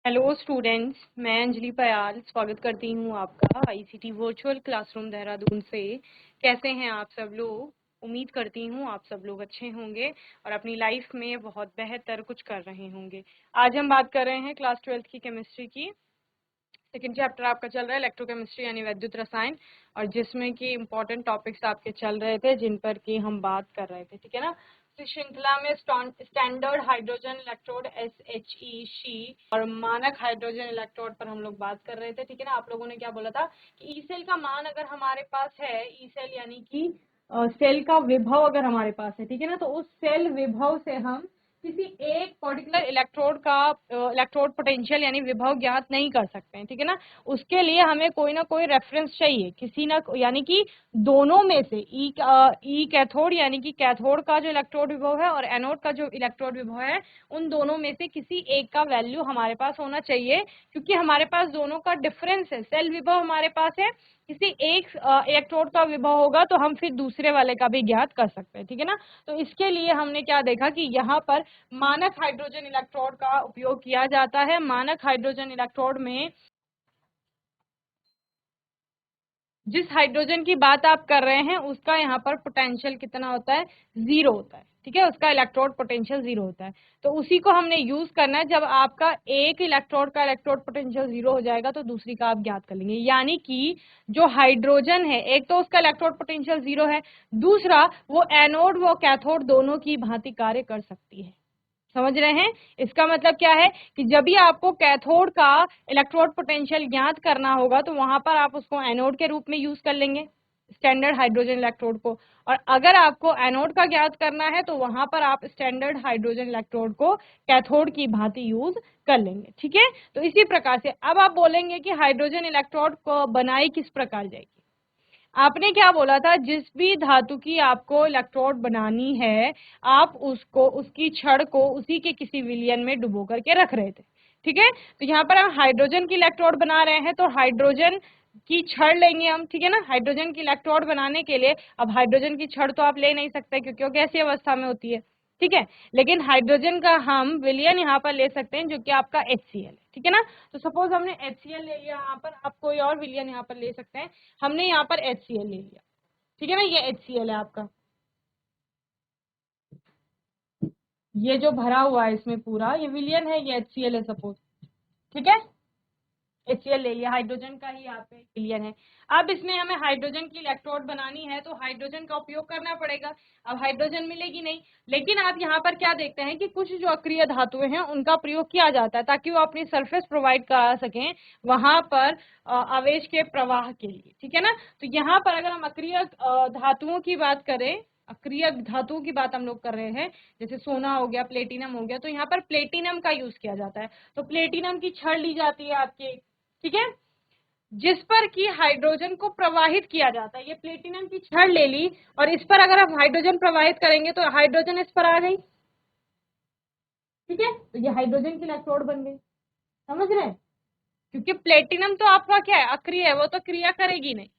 Hello students, मैं अंजलि पयाल स्वागत करती हूँ आपका आईसीटी वर्चुअल क्लासरूम देहरादून से। कैसे हैं आप सब लोग? उम्मीद करती हूँ आप सब लोग अच्छे होंगे और अपनी लाइफ में बहुत बेहतर कुछ कर रहे होंगे। आज हम बात कर रहे हैं क्लास 12th की केमिस्ट्री की। सेकेंड चैप्टर आपका चल रहा है इलेक्ट्रोकेमिस्ट्री यानी वैद्युत रसायन, और जिसमें कि इम्पोर्टेंट टॉपिक्स आपके चल रहे थे जिन पर कि हम बात कर रहे थे, ठीक है ना। इस श्रृंखला में स्टैंडर्ड हाइड्रोजन इलेक्ट्रोड SHEC और मानक हाइड्रोजन इलेक्ट्रोड पर हम लोग बात कर रहे थे, ठीक है ना। आप लोगों ने क्या बोला था कि ई सेल का मान अगर हमारे पास है, ई सेल यानी कि सेल का विभव अगर हमारे पास है, ठीक है ना, तो उस सेल विभव से हम किसी एक पर्टिकुलर इलेक्ट्रोड पोटेंशियल यानी विभव ज्ञात नहीं कर सकते हैं, ठीक है ना। उसके लिए हमें कोई ना कोई रेफरेंस चाहिए, किसी ना, यानी कि दोनों में से ई कैथोड यानी कि कैथोड का जो इलेक्ट्रोड विभव है और एनोड का जो इलेक्ट्रोड विभव है, उन दोनों में से किसी एक का वैल्यू हमारे पास होना चाहिए, क्योंकि हमारे पास दोनों का डिफरेंस है। सेल विभव हमारे पास है, किसी एक इलेक्ट्रोड का विभव होगा तो हम फिर दूसरे वाले का भी ज्ञात कर सकते हैं, ठीक है ना। तो इसके लिए हमने क्या देखा कि यहाँ पर मानक हाइड्रोजन इलेक्ट्रोड का उपयोग किया जाता है। मानक हाइड्रोजन इलेक्ट्रोड में जिस हाइड्रोजन की बात आप कर रहे हैं उसका यहाँ पर पोटेंशियल कितना होता है? 0 होता है, ठीक है। उसका इलेक्ट्रोड पोटेंशियल 0 होता है, तो उसी को हमने यूज करना है। जब आपका एक इलेक्ट्रोड का इलेक्ट्रोड पोटेंशियल 0 हो जाएगा तो दूसरी का आप ज्ञात कर लेंगे। यानी कि जो हाइड्रोजन है, एक तो उसका इलेक्ट्रोड पोटेंशियल 0 है, दूसरा वो एनोड व कैथोड दोनों की भांति कार्य कर सकती है। समझ रहे हैं? इसका मतलब क्या है कि जब भी आपको कैथोड का इलेक्ट्रोड पोटेंशियल ज्ञात करना होगा तो वहां पर आप उसको एनोड के रूप में यूज कर लेंगे, स्टैंडर्ड हाइड्रोजन इलेक्ट्रोड को। और अगर आपको एनोड का ज्ञात करना है तो वहां पर आप स्टैंडर्ड हाइड्रोजन इलेक्ट्रोड को कैथोड की भांति यूज कर लेंगे, ठीक है। तो इसी प्रकार से अब आप बोलेंगे कि हाइड्रोजन इलेक्ट्रोड को बनाई किस प्रकार जाएगी। आपने क्या बोला था, जिस भी धातु की आपको इलेक्ट्रोड बनानी है, आप उसको, उसकी छड़ को उसी के किसी विलयन में डुबो करके रख रहे थे, ठीक है। तो यहाँ पर हम हाइड्रोजन की इलेक्ट्रोड बना रहे हैं तो हाइड्रोजन की छड़ लेंगे हम, ठीक है ना। हाइड्रोजन की इलेक्ट्रोड बनाने के लिए, अब हाइड्रोजन की छड़ तो आप ले नहीं सकते क्योंकि वो गैसीय अवस्था में होती है, ठीक है। लेकिन हाइड्रोजन का हम विलयन यहाँ पर ले सकते हैं जो कि आपका HCl है, ठीक है ना। तो सपोज हमने HCl ले लिया, यहाँ पर आप कोई और विलयन यहाँ पर ले सकते हैं। हमने यहाँ पर HCl ले लिया, ठीक है ना। ये HCl है आपका, ये जो भरा हुआ है इसमें पूरा ये विलयन है, ये HCl है सपोज, ठीक है। HCl ले लिया, हाइड्रोजन का ही यहाँ पे विलयन है। अब इसमें हमें हाइड्रोजन की इलेक्ट्रोड बनानी है तो हाइड्रोजन का उपयोग करना पड़ेगा। अब हाइड्रोजन मिलेगी नहीं, लेकिन आप यहाँ पर क्या देखते हैं कि कुछ जो अक्रिय धातुएं हैं उनका प्रयोग किया जाता है ताकि वो अपनी सरफेस प्रोवाइड करा सकें वहां पर आवेश के प्रवाह के लिए, ठीक है ना। तो यहाँ पर अगर हम अक्रिय धातुओं की बात करें, अक्रिय धातुओं की बात हम लोग कर रहे हैं, जैसे सोना हो गया, प्लेटिनम हो गया, तो यहाँ पर प्लेटिनम का यूज किया जाता है। तो प्लेटिनम की छड़ ली जाती है आपके, ठीक है, जिस पर कि हाइड्रोजन को प्रवाहित किया जाता है। ये प्लेटिनम की छड़ ले ली और इस पर अगर आप हाइड्रोजन प्रवाहित करेंगे तो हाइड्रोजन इस पर आ गई, ठीक है। तो ये हाइड्रोजन की इलेक्ट्रोड बन गई, समझ रहे हैं। क्योंकि प्लेटिनम तो आपका क्या है, अक्रिय है, वो तो क्रिया करेगी नहीं,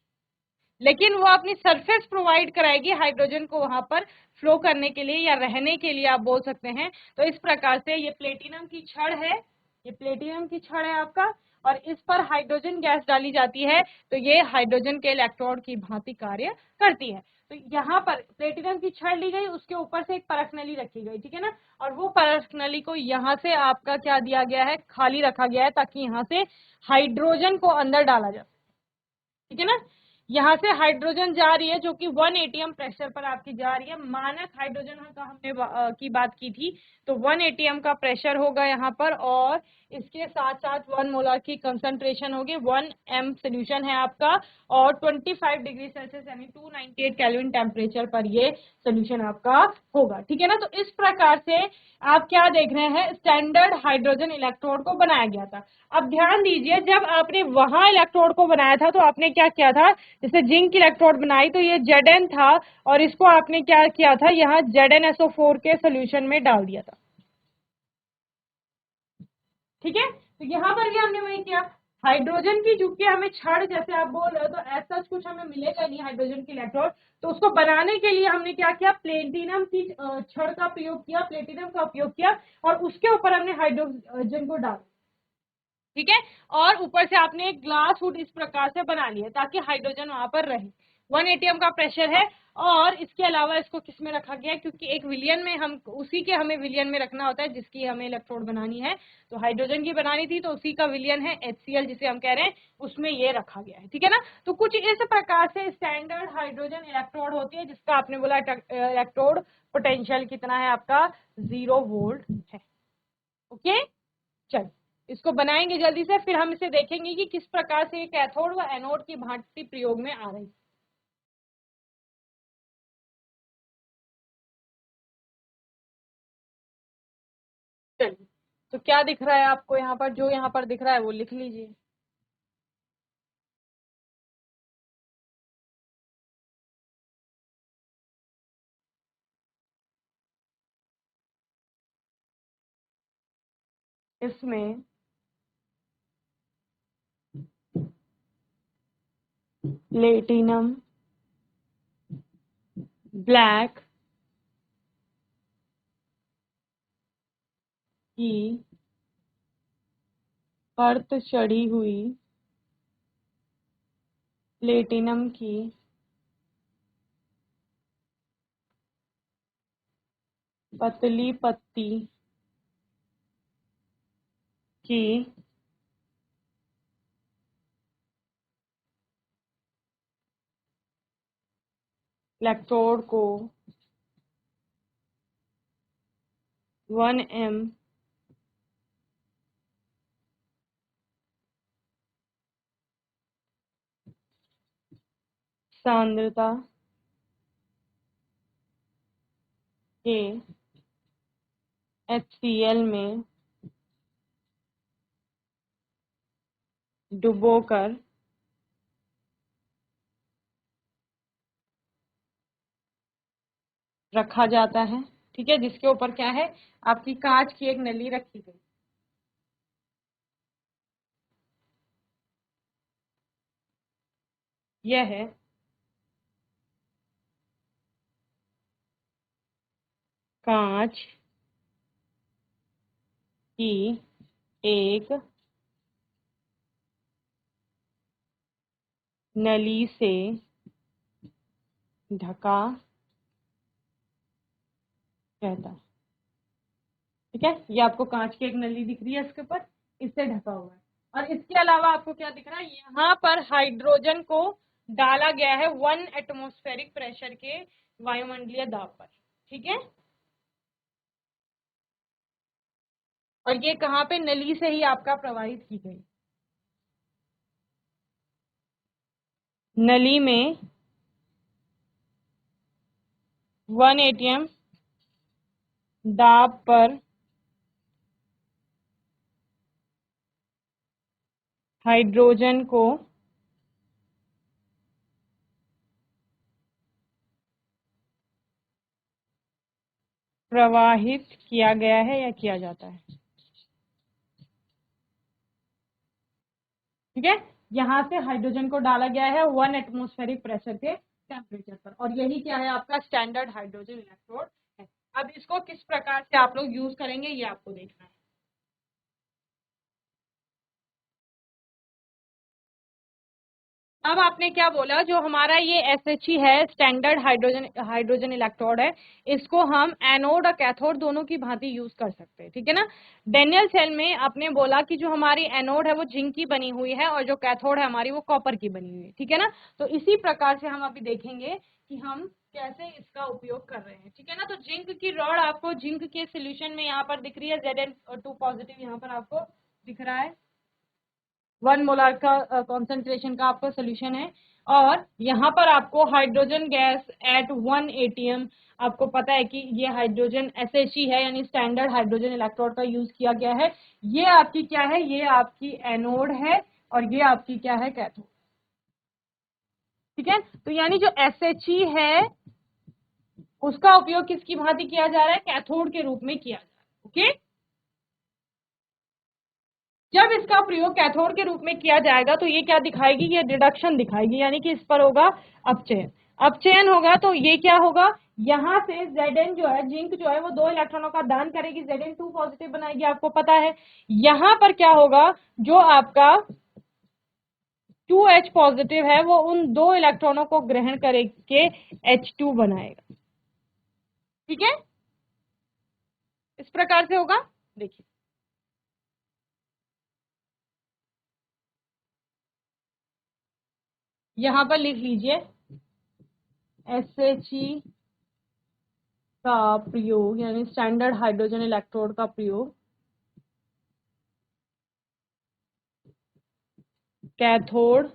लेकिन वो अपनी सरफेस प्रोवाइड कराएगी हाइड्रोजन को वहां पर फ्लो करने के लिए या रहने के लिए, आप बोल सकते हैं। तो इस प्रकार से ये प्लेटिनम की छड़ है, ये प्लेटिनम की छड़ है आपका, और इस पर हाइड्रोजन गैस डाली जाती है तो ये हाइड्रोजन के इलेक्ट्रोड की भांति कार्य करती है। तो यहाँ पर प्लेटिनम की छड़ ली गई, उसके ऊपर से एक परख नली रखी गई, ठीक है ना। और वो परख नली को यहाँ से आपका क्या दिया गया है, खाली रखा गया है ताकि यहाँ से हाइड्रोजन को अंदर डाला जा सके, ठीक है ना। यहाँ से हाइड्रोजन जा रही है जो कि 1 atm प्रेशर पर आपकी जा रही है। मानक हाइड्रोजन का हमने की बात की थी, तो 1 atm का प्रेशर होगा यहाँ पर, और इसके साथ साथ 1 मोलर की कंसंट्रेशन होगी। 1 m सोल्यूशन है आपका, और 25 डिग्री सेल्सियस यानी 298 केल्विन टेम्परेचर पर ये सोल्यूशन आपका होगा, ठीक है ना। तो इस प्रकार से आप क्या देख रहे हैं, स्टैंडर्ड हाइड्रोजन इलेक्ट्रोड को बनाया गया था। अब ध्यान दीजिए, जब आपने वहां इलेक्ट्रोड को बनाया था तो आपने क्या किया था, जैसे जिंक इलेक्ट्रोड बनाई तो ये Zn था, और इसको आपने क्या किया था, यहाँ ZnSO4 के सोल्यूशन में डाल दिया था, ठीक है। तो यहाँ पर भी हमने वही किया। हाइड्रोजन की चूंकि हमें छड़ जैसे आप बोल रहे हो तो ऐसा कुछ हमें मिलेगा नहीं हाइड्रोजन की इलेक्ट्रोड, तो उसको बनाने के लिए हमने क्या किया, प्लेटिनम की छड़ का प्रयोग किया, प्लेटिनम का उपयोग किया, और उसके ऊपर हमने हाइड्रोजन को डाला, ठीक है। और ऊपर से आपने एक ग्लास हुड इस प्रकार से बना लिया ताकि हाइड्रोजन वहां पर रहे। 1 एटीएम का प्रेशर है। और इसके अलावा इसको किस में रखा गया है, क्योंकि एक विलियन में हम उसी के हमें विलियन में रखना होता है जिसकी हमें इलेक्ट्रोड बनानी है। तो हाइड्रोजन की बनानी थी तो उसी का विलियन है HCl जिसे हम कह रहे हैं, उसमें ये रखा गया है। ठीक है ना। तो कुछ इस प्रकार से स्टैंडर्ड हाइड्रोजन इलेक्ट्रोड होती है जिसका आपने बोला इलेक्ट्रोड पोटेंशियल कितना है आपका, 0 वोल्ट है। ओके, चल इसको बनाएंगे जल्दी से, फिर हम इसे देखेंगे कि किस प्रकार से ये कैथोड व एनोड की भांति प्रयोग में आ रही। चलिए, तो क्या दिख रहा है आपको यहाँ पर, जो यहाँ पर दिख रहा है वो लिख लीजिए। इसमें प्लेटिनम, ब्लैक की परत चढ़ी हुई प्लेटिनम की पतली पत्ती की इलेक्ट्रोड को 1 m सांद्रता के HCl में डुबोकर रखा जाता है। ठीक है, जिसके ऊपर क्या है, आपकी कांच की एक नली रखी गई। यह है कांच की एक नली से ढका रहता है। ठीक है, ये आपको कांच की एक नली दिख रही है, इसके ऊपर इससे ढका हुआ है। और इसके अलावा आपको क्या दिख रहा है, यहाँ पर हाइड्रोजन को डाला गया है 1 एटमॉस्फेरिक प्रेशर के वायुमंडलीय दाब पर। ठीक है, और ये कहाँ पे, नली से ही आपका प्रवाहित की गई। नली में 1 atm दाब पर हाइड्रोजन को प्रवाहित किया गया है या किया जाता है। ठीक है, यहाँ से हाइड्रोजन को डाला गया है 1 एटमॉस्फेरिक प्रेशर के टेम्परेचर पर, और यही क्या है आपका स्टैंडर्ड हाइड्रोजन इलेक्ट्रोड है। अब इसको किस प्रकार से आप लोग यूज करेंगे ये आपको देखना है। अब आपने क्या बोला, जो हमारा ये SHE है स्टैंडर्ड हाइड्रोजन इलेक्ट्रोड है, इसको हम एनोड और कैथोड दोनों की भांति यूज कर सकते हैं। ठीक है ना। डेनियल सेल में आपने बोला कि जो हमारी एनोड है वो जिंक की बनी हुई है और जो कैथोड है हमारी वो कॉपर की बनी हुई है। ठीक है ना। तो इसी प्रकार से हम अभी देखेंगे कि हम कैसे इसका उपयोग कर रहे हैं। ठीक है ना। तो जिंक की रॉड आपको जिंक के सोल्यूशन में यहाँ पर दिख रही है, Zn2 पॉजिटिव यहाँ पर आपको दिख रहा है, 1 मोलार का कॉन्सेंट्रेशन का आपका सोल्यूशन है। और यहाँ पर आपको हाइड्रोजन गैस एट 1 atm, आपको पता है कि ये हाइड्रोजन SHE है, यानी स्टैंडर्ड हाइड्रोजन इलेक्ट्रोड का यूज किया गया है। ये आपकी क्या है, ये आपकी एनोड है और ये आपकी क्या है, कैथोड। ठीक है, तो यानी जो SHE है उसका उपयोग किसकी भांति किया जा रहा है, कैथोड के रूप में किया जा रहा है। ओके, जब इसका प्रयोग कैथोड के रूप में किया जाएगा तो ये क्या दिखाएगी, ये रिडक्शन दिखाएगी, यानी कि इस पर होगा अपचयन। अपचयन होगा तो ये क्या होगा, यहाँ से Zn जो है, जिंक जो है वो 2 इलेक्ट्रॉनों का दान करेगी, Zn2 पॉजिटिव बनाएगी, आपको पता है। यहाँ पर क्या होगा, जो आपका 2H पॉजिटिव है वो उन 2 इलेक्ट्रॉनों को ग्रहण करके H2 बनाएगा। ठीक है, इस प्रकार से होगा। देखिए यहां पर लिख लीजिए SHE का प्रयोग, यानी स्टैंडर्ड हाइड्रोजन इलेक्ट्रोड का प्रयोग कैथोड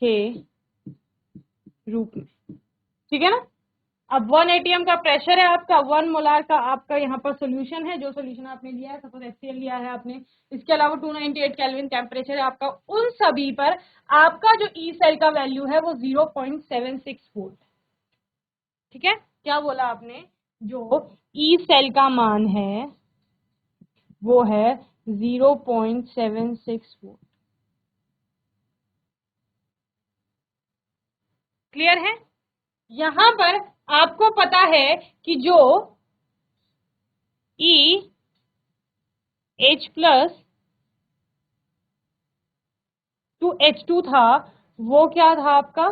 के रूप में। ठीक है ना। अब 1 एटीएम का प्रेशर है आपका, 1 मोलार का आपका यहाँ पर सोल्यूशन है, जो सोल्यूशन आपने लिया है, सपोज HCl लिया है आपने। इसके अलावा 298 केल्विन टेम्परेचर है आपका। उन सभी पर आपका जो ई सेल का वैल्यू है वो 0.76 वोल्ट। ठीक है, क्या बोला आपने, जो ई सेल का मान है वो है 0.76 वोल्ट। क्लियर है। यहां पर आपको पता है कि जो ई H प्लस टू H2 था वो क्या था आपका,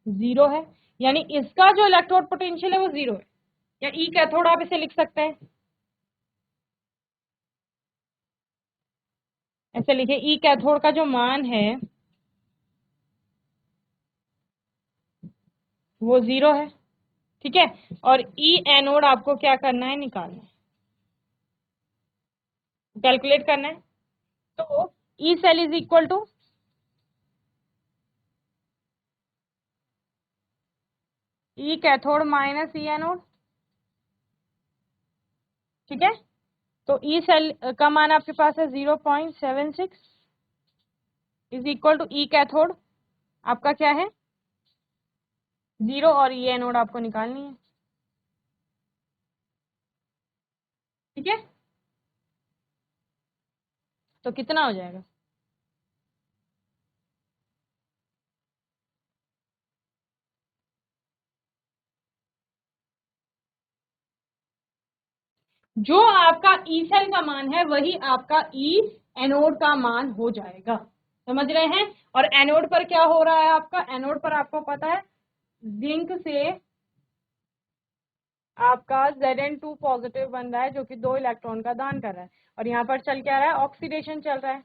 0 है। यानी इसका जो इलेक्ट्रोड पोटेंशियल है वो 0 है, या ई कैथोड आप इसे लिख सकते हैं। ऐसे लिखे, ई कैथोड का जो मान है वो 0 है। ठीक है, और ई एनोड आपको क्या करना है, निकालना है, कैलकुलेट करना है। तो E cell is equal to E cathode minus E anode. ठीक है, तो ई सेल का मान आपके पास है 0.76 is equal to E cathode आपका क्या है 0, और ई एनोड आपको निकालनी है। ठीक है, तो कितना हो जाएगा, जो आपका ई सेल का मान है वही आपका ई एनोड का मान हो जाएगा। समझ रहे हैं। और एनोड पर क्या हो रहा है आपका, एनोड पर आपको पता है जिंक से आपका Zn2 पॉजिटिव बन रहा है, जो कि 2 इलेक्ट्रॉन का दान कर रहा है, और यहाँ पर चल क्या रहा है, ऑक्सीडेशन चल रहा है।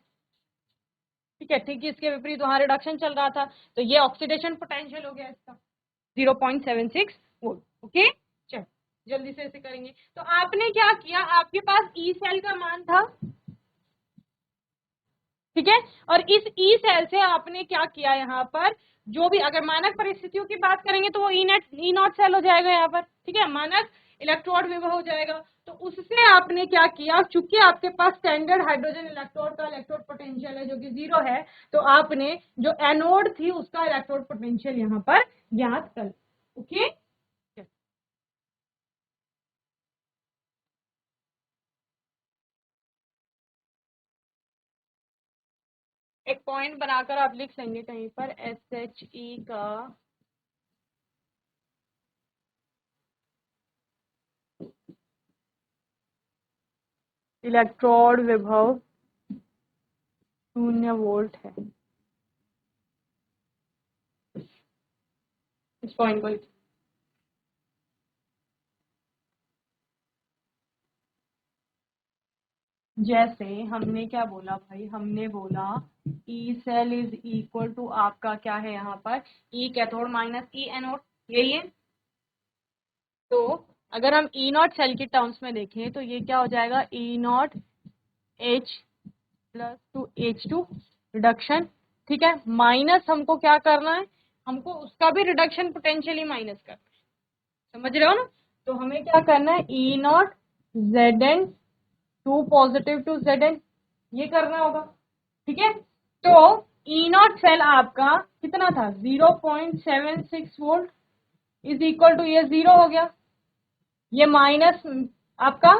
ठीक है, ठीक, इसके विपरीत वहां रिडक्शन चल रहा था, तो ये ऑक्सीडेशन पोटेंशियल हो गया इसका 0.76 वोल्ट। ओके, चल जल्दी से इसे करेंगे। तो आपने क्या किया, आपके पास ई सेल का मान था। ठीक है, और इस ई सेल से आपने क्या किया, यहाँ पर जो भी, अगर मानक परिस्थितियों की बात करेंगे तो वो ई नॉट सेल हो जाएगा यहाँ पर। ठीक है, मानक इलेक्ट्रोड विभव हो जाएगा। तो उससे आपने क्या किया, चूंकि आपके पास स्टैंडर्ड हाइड्रोजन इलेक्ट्रोड का इलेक्ट्रोड पोटेंशियल है जो कि 0 है, तो आपने जो एनोड थी उसका इलेक्ट्रोड पोटेंशियल यहाँ पर ज्ञात कर। ओके, एक पॉइंट बनाकर आप लिख लेंगे कहीं पर, SHE का इलेक्ट्रोड विभव 0 वोल्ट है। इस पॉइंट को जैसे हमने क्या बोला भाई, हमने बोला E cell is equal to आपका क्या है यहाँ पर, E cathode minus E anode, यही है। तो अगर हम ई नॉट सेल के टर्म्स में देखें तो ये क्या हो जाएगा, E nought H plus to H2 reduction. ठीक है, माइनस हमको क्या करना है, हमको उसका भी रिडक्शन पोटेंशियली माइनस करना है। समझ रहे हो ना। तो हमें क्या करना है, E nought Zn2 positive to Zn, ये करना होगा। ठीक है, तो ई नॉट सेल आपका कितना था, 0.76 वोल्ट इज इक्वल टू, ये 0 हो गया, ये माइनस आपका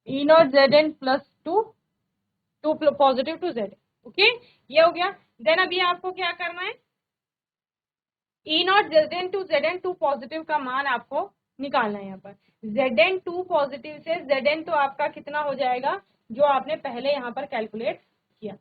E nought Zn plus two positive to Zn। Okay, ये हो गया। देन अभी आपको क्या करना है, E nought Zn2 Zn2 positive का मान आपको निकालना है यहाँ पर। Zn2 पॉजिटिव से Zn तो आपका कितना हो जाएगा जो आपने पहले यहाँ पर कैलकुलेट किया।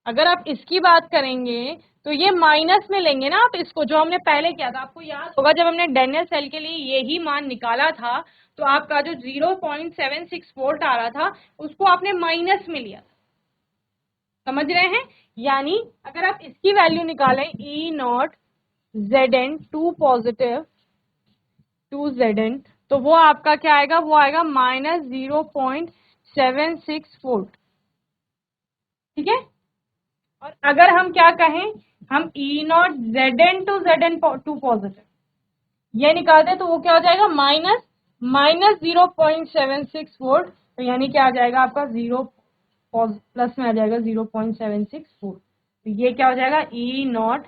अगर आप इसकी बात करेंगे तो ये माइनस में लेंगे ना आप इसको, जो हमने पहले किया था। आपको याद होगा जब हमने डेनियल सेल के लिए यही मान निकाला था तो आपका जो 0.76 वोल्ट आ रहा था उसको आपने माइनस में लिया। समझ रहे हैं? यानी अगर आप इसकी वैल्यू निकालें E nought Zn2 positive to Zn तो वो आपका क्या आएगा, वो आएगा -0.76 वोल्ट। ठीक है। और अगर हम क्या कहें, हम ई नॉट Zn2 पॉजिटिव ये निकालते तो वो क्या हो जाएगा -0.76 वोल्ट। तो यानी क्या आ जाएगा आपका 0 प्लस में आ जाएगा 0.76 वोल्ट। तो ये क्या हो जाएगा ई नॉट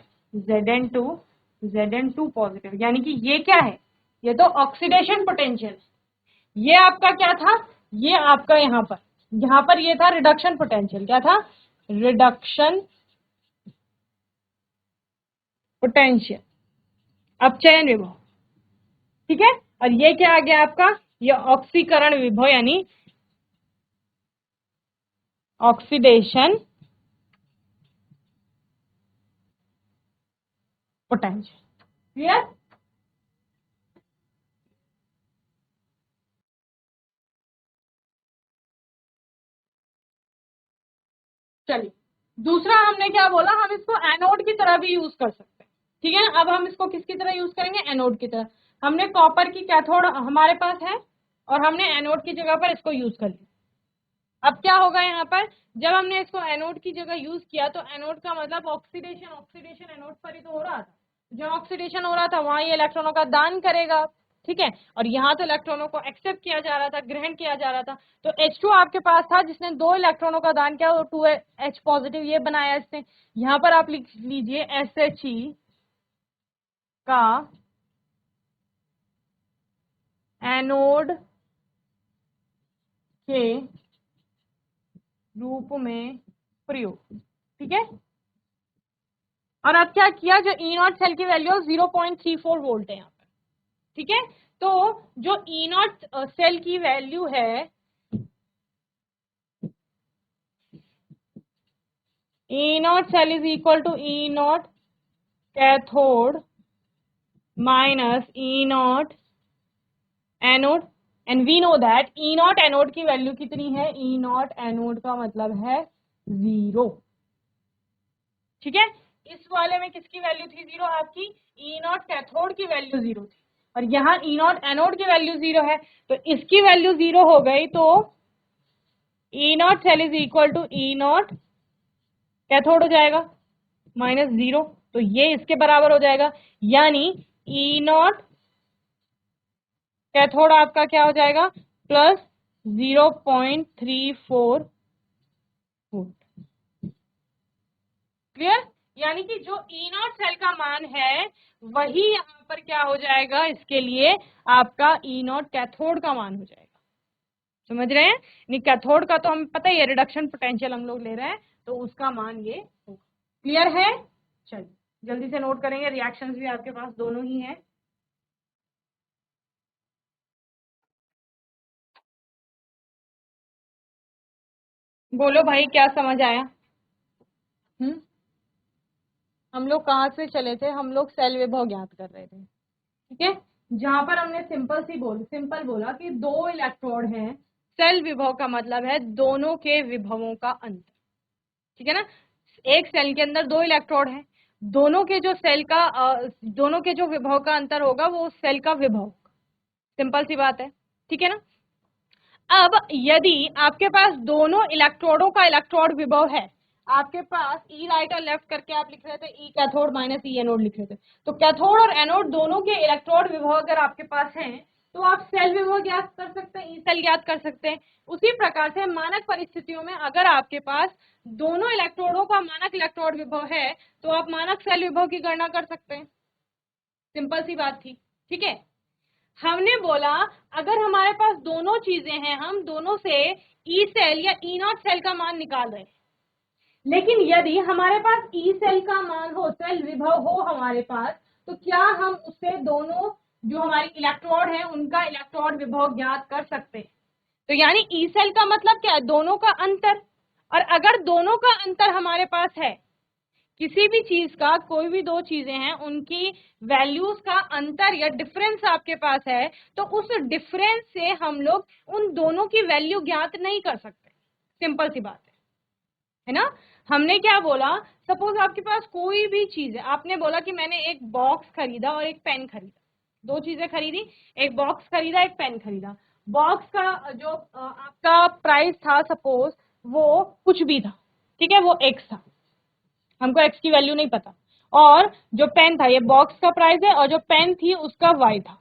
Zn2 पॉजिटिव। यानी कि ये क्या है, ये तो ऑक्सीडेशन पोटेंशियल। ये आपका क्या था, ये आपका यहाँ पर ये था रिडक्शन पोटेंशियल। क्या था? रिडक्शन पोटेंशियल, अपचयन विभव। ठीक है। और ये क्या आ गया आपका, ये ऑक्सीकरण विभव यानी ऑक्सीडेशन पोटेंशियल। क्लियर? चलिए दूसरा हमने क्या बोला, हम इसको एनोड की तरह भी यूज कर सकते हैं। ठीक है ना। अब हम इसको किसकी तरह यूज करेंगे, एनोड की तरह। हमने कॉपर की कैथोड हमारे पास है और हमने एनोड की जगह पर इसको यूज कर लिया। अब क्या होगा यहाँ पर, जब हमने इसको एनोड की जगह यूज किया तो एनोड का मतलब ऑक्सीडेशन, ऑक्सीडेशन एनोड पर ही तो हो रहा था। जो ऑक्सीडेशन हो रहा था वहां ये इलेक्ट्रॉनों का दान करेगा। ठीक है। और यहाँ तो इलेक्ट्रॉनों को एक्सेप्ट किया जा रहा था, ग्रहण किया जा रहा था। तो H2 आपके पास था जिसने 2 इलेक्ट्रॉनों का दान किया और 2H पॉजिटिव ये बनाया इसने। यहाँ पर आप लिख लीजिए SHE का एनोड के रूप में प्रयोग। ठीक है। और अब क्या किया, जो ई नॉट सेल की वैल्यू 0.34 वोल्ट है यहाँ पर। ठीक है। तो जो ई नॉट सेल की वैल्यू है, E nought cell is equal to E nought cathode minus E nought anode. And we know that E nought anode की वैल्यू कितनी है, ई नॉट एनोड का मतलब है 0। ठीक है। इस वाले में किसकी वैल्यू थी 0, आपकी ई नॉट कैथोड की वैल्यू 0 थी। और यहाँ ई नॉट एनोड की वैल्यू 0 है तो इसकी वैल्यू 0 हो गई। तो E nought cell is equal to E nought cathode हो जाएगा -0। तो ये इसके बराबर हो जाएगा। यानी ई नॉट कैथोड आपका क्या हो जाएगा +0.34 वोल्ट। क्लियर? यानी कि जो ई नॉट सेल का मान है वही यहाँ पर क्या हो जाएगा, इसके लिए आपका ई नॉट कैथोड का मान हो जाएगा। समझ रहे हैं? नहीं, कैथोड का तो हम पता ही है, रिडक्शन पोटेंशियल हम लोग ले रहे हैं तो उसका मान ये होगा। क्लियर है? चलिए जल्दी से नोट करेंगे, रिएक्शंस भी आपके पास दोनों ही हैं। बोलो भाई क्या समझ आया? हम लोग कहाँ से चले थे, हम लोग सेल विभव ज्ञात कर रहे थे। ठीक है। जहां पर हमने सिंपल बोला कि 2 इलेक्ट्रोड हैं। सेल विभव का मतलब है दोनों के विभवों का अंतर। ठीक है ना। एक सेल के अंदर 2 इलेक्ट्रोड हैं, दोनों के जो सेल का दोनों के जो विभव का अंतर होगा वो सेल का विभव। सिंपल सी बात है। ठीक है ना। अब यदि आपके पास दोनों इलेक्ट्रोडों का इलेक्ट्रोड विभव है, आपके पास ई राइट और लेफ्ट करके आप लिख रहे थे ई कैथोड माइनस ई एनोड लिख रहे थे, तो कैथोड और एनोड दोनों के इलेक्ट्रोड विभव अगर आपके पास हैं तो आप सेल विभव ज्ञात कर सकते हैं, ई सेल ज्ञात कर सकते हैं। उसी प्रकार से मानक परिस्थितियों में अगर आपके पास दोनों इलेक्ट्रोडों का मानक इलेक्ट्रोड विभव है तो आप मानक सेल विभव की गणना कर सकते हैं। सिंपल सी बात थी। ठीक है। हमने बोला अगर हमारे पास दोनों चीजें हैं, हम दोनों से ई सेल या ई नॉट सेल का मान निकाल रहे हैं, लेकिन यदि हमारे पास ई सेल का मान हो, सेल विभव हो हमारे पास, तो क्या हम उससे दोनों जो हमारी इलेक्ट्रोड है उनका इलेक्ट्रोड विभव ज्ञात कर सकते हैं? तो यानी ई सेल का मतलब क्या है? दोनों का अंतर। और अगर दोनों का अंतर हमारे पास है, किसी भी चीज का, कोई भी दो चीजें हैं उनकी वैल्यूज का अंतर या डिफरेंस आपके पास है, तो उस डिफरेंस से हम लोग उन दोनों की वैल्यू ज्ञात नहीं कर सकते। सिंपल सी बात है ना। हमने क्या बोला, सपोज आपके पास कोई भी चीज है, आपने बोला कि मैंने एक बॉक्स खरीदा और एक पेन खरीदा, दो चीजें खरीदी, एक बॉक्स खरीदा एक पेन खरीदा। बॉक्स का जो आपका प्राइस था सपोज वो कुछ भी था, ठीक है, वो एक्स था, हमको एक्स की वैल्यू नहीं पता। और जो पेन था, ये बॉक्स का प्राइस है, और जो पेन थी उसका वाई था,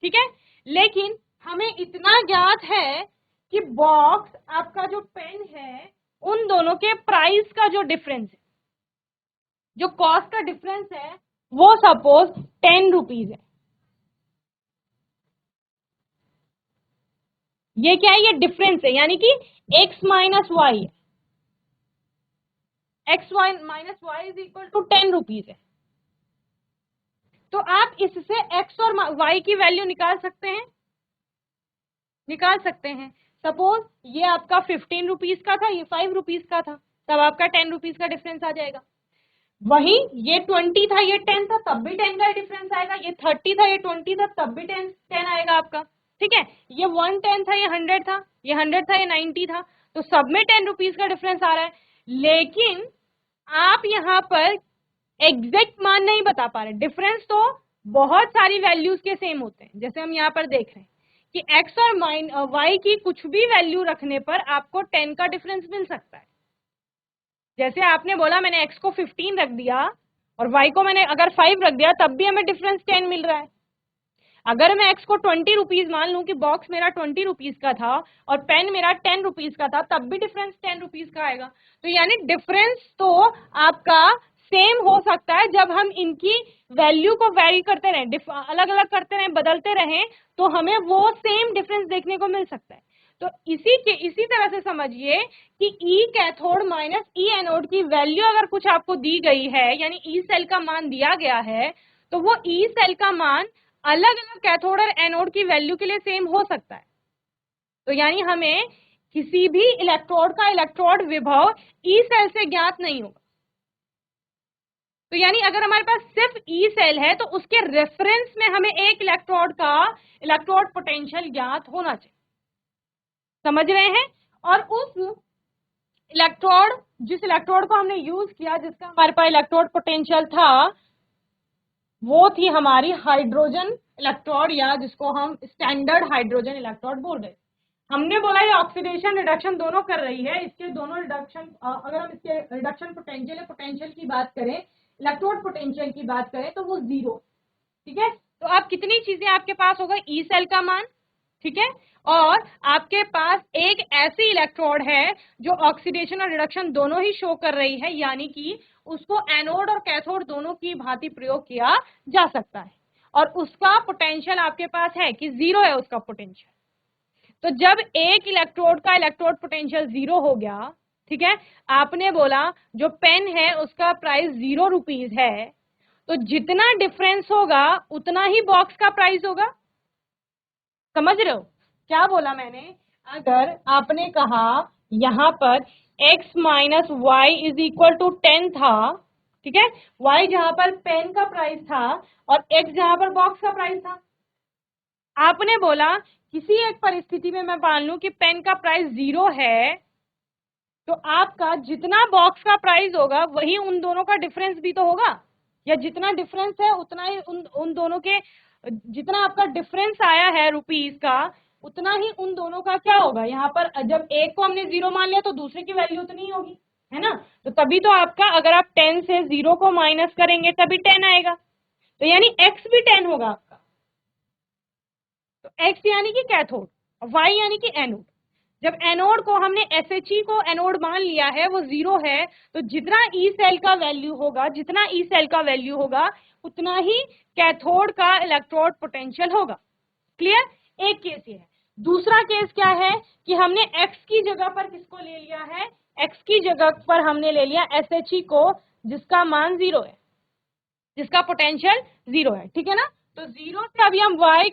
ठीक है। लेकिन हमें इतना ज्ञात है कि बॉक्स आपका जो पेन है उन दोनों के प्राइस का जो डिफरेंस है, जो कॉस्ट का डिफरेंस है, वो सपोज 10 रुपीज है। ये क्या है? ये डिफरेंस है, यानी कि x minus Y, X Y minus Y is equal to 10 rupees है। तो आप इससे x और y की वैल्यू निकाल सकते हैं, निकाल सकते हैं। सपोज ये आपका 15 रुपीज का था, ये 5 रुपीज का था, तब आपका 10 रुपीज का डिफरेंस आ जाएगा। वही ये 20 था, ये 10 था, तब भी 10 का डिफरेंस आएगा। ये 30 था, ये 20 था, तब भी 10 आएगा आपका, ठीक है। ये 110 था, ये 100 था, ये 100 था, ये 90 था, तो सब में 10 रुपीज का डिफरेंस आ रहा है। लेकिन आप यहाँ पर एग्जैक्ट मान नहीं बता पा रहे। डिफरेंस तो बहुत सारी वैल्यूज के सेम होते हैं, जैसे हम यहाँ पर देख रहे हैं कि x और y की कुछ भी वैल्यू रखने पर आपको 10 का डिफरेंस मिल सकता है। जैसे आपने बोला मैंने x को 15 रख दिया और y को मैंने अगर 5 रख दिया, तब भी हमें डिफरेंस 10 मिल रहा है। अगर मैं x को 20 रुपीज मान लूं कि बॉक्स मेरा 20 रुपीज का था और पेन मेरा 10 रुपीज का था, तब भी डिफरेंस 10 रुपीज का आएगा। तो यानी डिफरेंस तो आपका सेम हो सकता है, जब हम इनकी वैल्यू को वेरी करते रहें, अलग अलग करते रहें, बदलते रहें, तो हमें वो सेम डिफरेंस देखने को मिल सकता है। तो इसी तरह से समझिए कि ई कैथोड माइनस ई एनोड की वैल्यू अगर कुछ आपको दी गई है, यानी ई सेल का मान दिया गया है, तो वो ई सेल का मान अलग अलग कैथोड और एनोड की वैल्यू के लिए सेम हो सकता है। तो यानी हमें किसी भी इलेक्ट्रोड का इलेक्ट्रोड विभव ई सेल से ज्ञात नहीं होगा। तो यानी अगर हमारे पास सिर्फ ई सेल है, तो उसके रेफरेंस में हमें एक इलेक्ट्रोड का इलेक्ट्रोड पोटेंशियल ज्ञात होना चाहिए। समझ रहे हैं? और उस इलेक्ट्रोड, जिस इलेक्ट्रोड को हमने यूज किया, जिसका हमारे पास इलेक्ट्रोड पोटेंशियल था, वो थी हमारी हाइड्रोजन इलेक्ट्रोड, या जिसको हम स्टैंडर्ड हाइड्रोजन इलेक्ट्रोड बोल रहे हैं। हमने बोला ये ऑक्सीडेशन रिडक्शन दोनों कर रही है। इसके दोनों रिडक्शन, अगर हम इसके रिडक्शन पोटेंशियल या पोटेंशियल की बात करें, इलेक्ट्रोड पोटेंशियल की बात करें, तो वो 0, ठीक है। तो आप कितनी चीजें आपके पास होगा? ई सेल का मान, ठीक है, और आपके पास एक ऐसी इलेक्ट्रोड है जो ऑक्सीडेशन और रिडक्शन दोनों ही शो कर रही है, यानी कि उसको एनोड और कैथोड दोनों की भांति प्रयोग किया जा सकता है, और उसका पोटेंशियल आपके पास है कि 0 है उसका पोटेंशियल। तो जब एक इलेक्ट्रोड का इलेक्ट्रोड पोटेंशियल 0 हो गया, ठीक है, आपने बोला जो पेन है उसका प्राइस 0 रुपीज है, तो जितना डिफरेंस होगा उतना ही बॉक्स का प्राइस होगा। समझ रहे हो क्या बोला मैंने? अगर आपने कहा यहां पर x minus Y is equal to 10 था, ठीक है, y जहां पर पेन का प्राइस था और x जहां पर बॉक्स का प्राइस था। आपने बोला किसी एक परिस्थिति में मैं मान लूं कि पेन का प्राइस 0 है, तो आपका जितना बॉक्स का प्राइस होगा वही उन दोनों का डिफरेंस भी तो होगा, या जितना डिफरेंस है उतना ही उन दोनों के, जितना आपका डिफरेंस आया है रुपीस का, उतना ही उन दोनों का क्या होगा। यहाँ पर जब एक को हमने 0 मान लिया तो दूसरे की वैल्यू उतनी ही होगी, है ना। तो तभी तो आपका, अगर आप 10 से 0 को माइनस करेंगे तभी 10 आएगा, तो यानी x भी 10 होगा आपका। तो x यानी कि कैथोड और y यानी कि एनोड। जब एनोड को हमने SHE को एनोड मान लिया है, वो 0 है, तो जितना ई सेल का वैल्यू होगा, जितना ई सेल का वैल्यू होगा उतना ही कैथोड का इलेक्ट्रोड पोटेंशियल होगा। क्लियर? एक केस ये है। दूसरा केस क्या है कि हमने x की जगह पर किसको ले लिया है, x की जगह पर हमने ले लिया SHE को, जिसका मान 0 है, जिसका पोटेंशियल 0 है। ठीक है ना? तो 0 से अभी हम y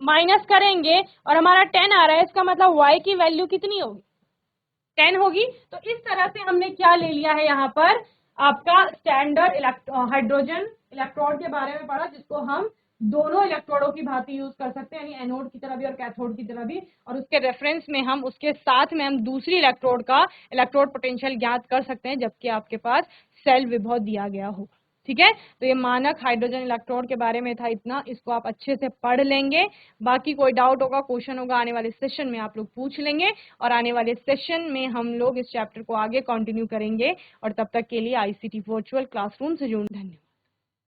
माइनस करेंगे और हमारा 10 आ रहा है, इसका मतलब y की वैल्यू कितनी होगी, 10 होगी। तो इस तरह से हमने क्या ले लिया है यहाँ पर, आपका स्टैंडर्ड हाइड्रोजन इलेक्ट्रोड के बारे में पढ़ा, जिसको हम दोनों इलेक्ट्रोडों की भांति यूज कर सकते हैं, यानी एनोड की तरह भी और कैथोड की तरह भी, और उसके रेफरेंस में हम उसके साथ में हम दूसरी इलेक्ट्रोड का इलेक्ट्रोड पोटेंशियल ज्ञात कर सकते हैं, जबकि आपके पास सेल विभव दिया गया होगा। ठीक है? तो ये मानक हाइड्रोजन इलेक्ट्रोड के बारे में था इतना, इसको आप अच्छे से पढ़ लेंगे। बाकी कोई डाउट होगा, क्वेश्चन होगा, आने वाले सेशन में आप लोग पूछ लेंगे, और आने वाले सेशन में हम लोग इस चैप्टर को आगे कंटिन्यू करेंगे। और तब तक के लिए ICT वर्चुअल क्लासरूम से जुड़े, धन्यवाद।